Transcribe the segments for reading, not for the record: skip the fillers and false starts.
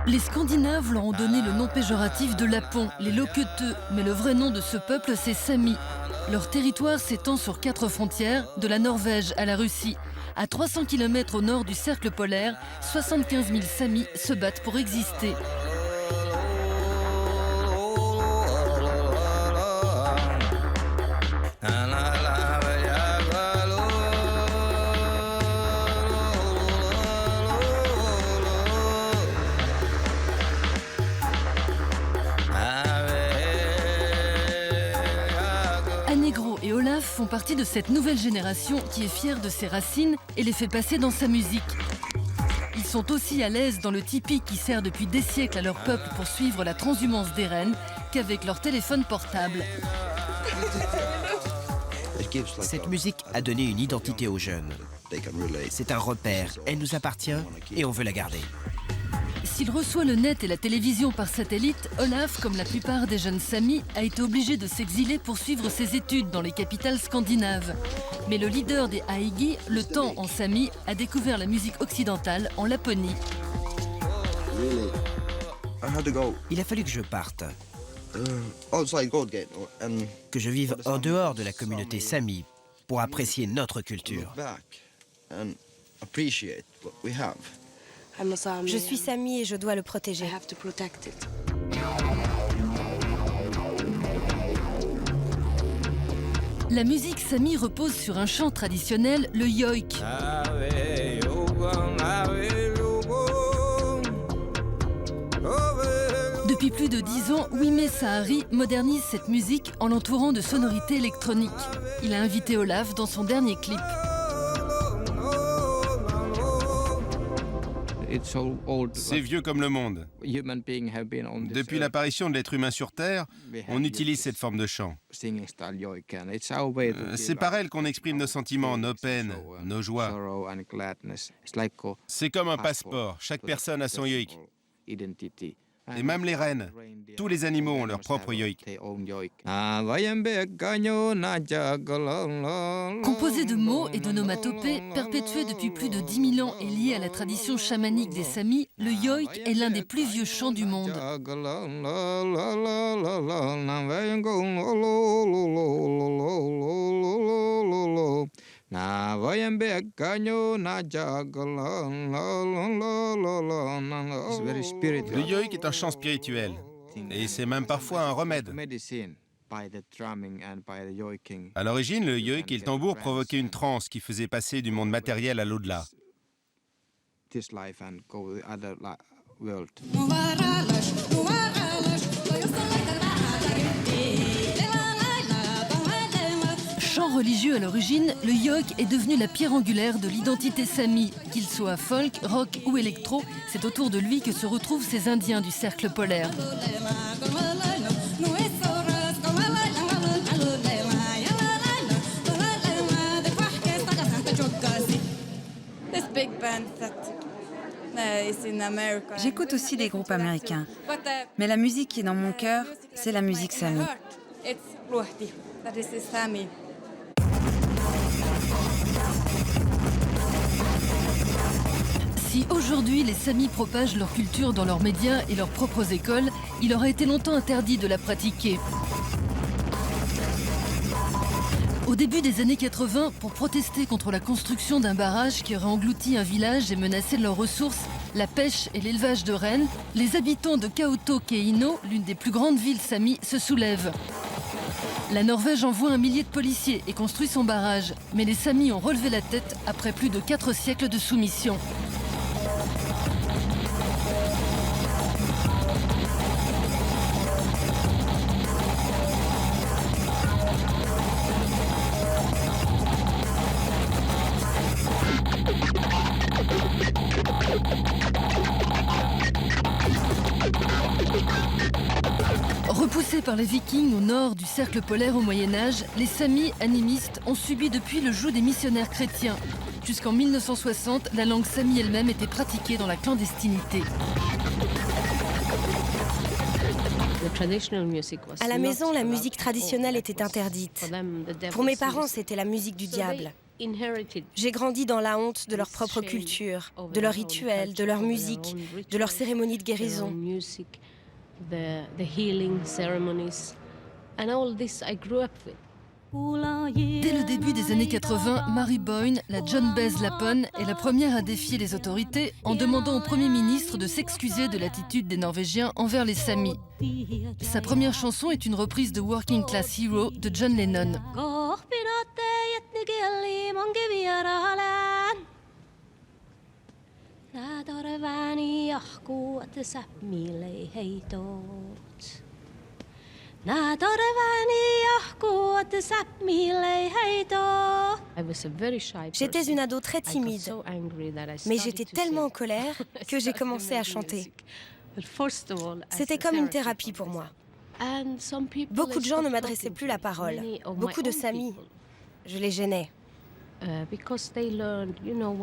Les Scandinaves leur ont donné le nom péjoratif de Lapons, les loqueteux, mais le vrai nom de ce peuple, c'est Sami. Leur territoire s'étend sur 4 frontières, de la Norvège à la Russie. À 300 km au nord du cercle polaire, 75 000 Samis se battent pour exister. Annegro et Olaf font partie de cette nouvelle génération qui est fière de ses racines et les fait passer dans sa musique. Ils sont aussi à l'aise dans le tipi qui sert depuis des siècles à leur peuple pour suivre la transhumance des rennes qu'avec leur téléphone portable. Cette musique a donné une identité aux jeunes. C'est un repère, elle nous appartient et on veut la garder. S'il reçoit le net et la télévision par satellite, Olaf, comme la plupart des jeunes Samis, a été obligé de s'exiler pour suivre ses études dans les capitales scandinaves. Mais le leader des Aigi, le Temps en Sami, a découvert la musique occidentale en Laponie. Il a fallu que je parte, que je vive en dehors de la communauté Sami pour apprécier notre culture. Je suis Sami et je dois le protéger. La musique Sami repose sur un chant traditionnel, le yoik. Depuis plus de 10 ans, Wime Sahari modernise cette musique en l'entourant de sonorités électroniques. Il a invité Olaf dans son dernier clip. C'est vieux comme le monde. Depuis l'apparition de l'être humain sur Terre, on utilise cette forme de chant. C'est par elle qu'on exprime nos sentiments, nos peines, nos joies. C'est comme un passeport, chaque personne a son yoik. Et même les rennes, tous les animaux ont leur propre yoik. Composé de mots et d'onomatopées, perpétué depuis plus de 10 000 ans et lié à la tradition chamanique des Samis, le yoik est l'un des plus vieux chants du monde. Le yoik est un chant spirituel, et c'est même parfois un remède. À l'origine, le yoik et le tambour provoquaient une transe qui faisait passer du monde matériel à l'au-delà. Chant religieux à l'origine, le yoik est devenu la pierre angulaire de l'identité Sami. Qu'il soit folk, rock ou électro, c'est autour de lui que se retrouvent ces Indiens du cercle polaire. J'écoute aussi des groupes américains, mais la musique qui est dans mon cœur, c'est la musique Sami. Si aujourd'hui les Samis propagent leur culture dans leurs médias et leurs propres écoles, il aurait été longtemps interdit de la pratiquer. Au début des années 80, pour protester contre la construction d'un barrage qui aurait englouti un village et menacé leurs ressources, la pêche et l'élevage de rennes, les habitants de Kautokeino, l'une des plus grandes villes Samis, se soulèvent. La Norvège envoie 1 millier de policiers et construit son barrage, mais les Samis ont relevé la tête après plus de 4 siècles de soumission. Repoussés par les Vikings au nord du cercle polaire au Moyen-Âge, les Samis animistes ont subi depuis le joug des missionnaires chrétiens. Jusqu'en 1960, la langue Sami elle-même était pratiquée dans la clandestinité. À la maison, la musique traditionnelle était interdite. Pour mes parents, c'était la musique du diable. J'ai grandi dans la honte de leur propre culture, de leurs rituels, de leur musique, de leurs cérémonies de guérison. Dès le début des années 80, Mary Boyne, la John Baez Lapone, est la première à défier les autorités en demandant au Premier ministre de s'excuser de l'attitude des Norvégiens envers les Samis. Sa première chanson est une reprise de Working Class Hero de John Lennon. J'étais une ado très timide, mais j'étais tellement en colère que j'ai commencé à chanter. C'était comme une thérapie pour moi. Beaucoup de gens ne m'adressaient plus la parole. Beaucoup de Samis. Je les gênais.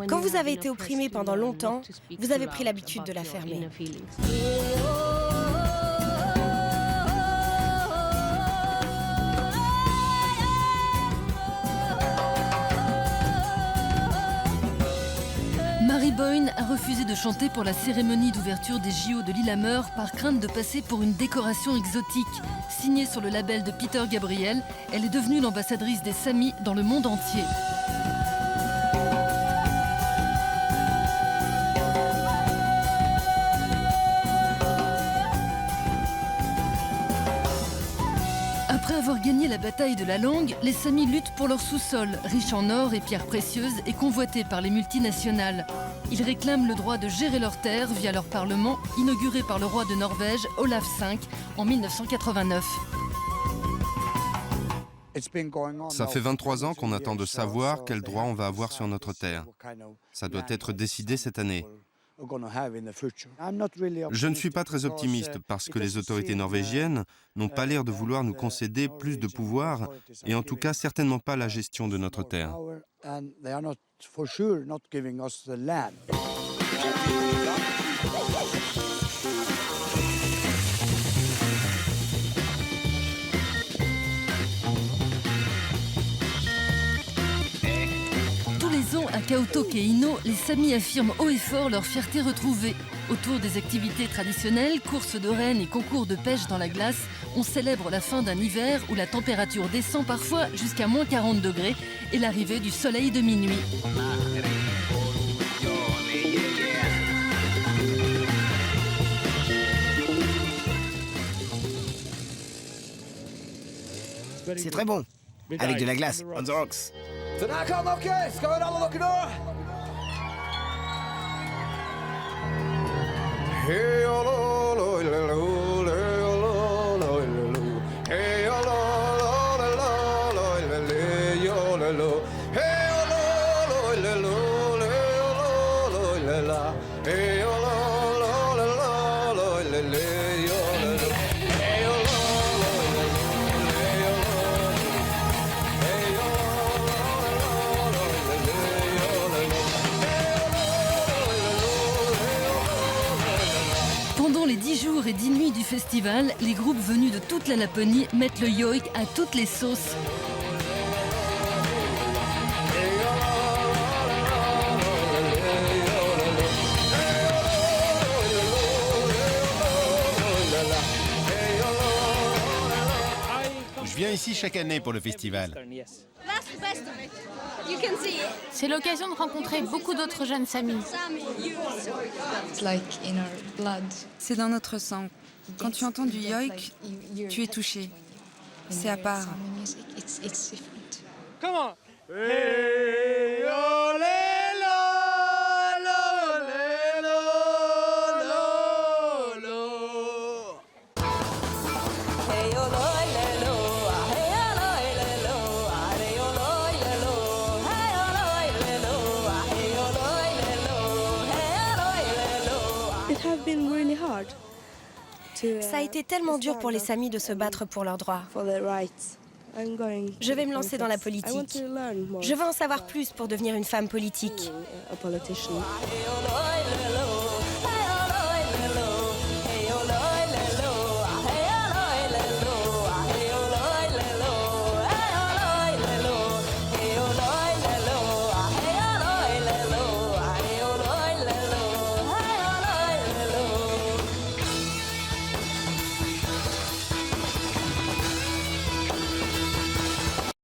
Quand vous avez été opprimé pendant longtemps, vous avez pris l'habitude de la fermer. Mary Boyne a refusé de chanter pour la cérémonie d'ouverture des JO de Lillehammer par crainte de passer pour une décoration exotique. Signée sur le label de Peter Gabriel, elle est devenue l'ambassadrice des Samis dans le monde entier. Après avoir gagné la bataille de la langue, les Samis luttent pour leur sous-sol, riche en or et pierres précieuses et convoité par les multinationales. Ils réclament le droit de gérer leurs terres via leur parlement, inauguré par le roi de Norvège, Olaf V, en 1989. Ça fait 23 ans qu'on attend de savoir quel droit on va avoir sur notre terre. Ça doit être décidé cette année. Je ne suis pas très optimiste parce que les autorités norvégiennes n'ont pas l'air de vouloir nous concéder plus de pouvoir et en tout cas certainement pas la gestion de notre terre. À Kautokeino, les Samis affirment haut et fort leur fierté retrouvée. Autour des activités traditionnelles, courses de rennes et concours de pêche dans la glace, on célèbre la fin d'un hiver où la température descend parfois jusqu'à moins 40 degrés et l'arrivée du soleil de minuit. C'est très bon. Avec de la glace. On the rocks. Den her kan dere! Skal vi ralle dere nå? Hey, oh, lo, lo, lo, lo, lo, lo, lo, lo. Hey, oh, lo, lo, lo, lo, lo, lo, lo, lo. Hey, oh, lo, lo, lo, lo, lo, lo, lo, lo. Hey, oh, lo, lo, lo, lo, lo, lo, lo, lo. Pendant les 10 jours et 10 nuits du festival, les groupes venus de toute la Laponie mettent le yoik à toutes les sauces. Je viens ici chaque année pour le festival. C'est l'occasion de rencontrer beaucoup d'autres jeunes Samis. C'est dans notre sang. Quand tu entends du yoik, tu es touché. C'est à part. Comment? Hey, oh, les, lo, lo, les, lo, lo, lo. Hey, oh, lo, les, lo, hey, oh, lo, les, lo, hey, oh, lo, les, lo, hey, oh, lo, les, lo, hey, oh, lo, les, lo, hey, oh, lo, les, lo. It has been really hard. Ça a été tellement dur pour les Samis de se battre pour leurs droits. Je vais me lancer dans la politique. Je veux en savoir plus pour devenir une femme politique.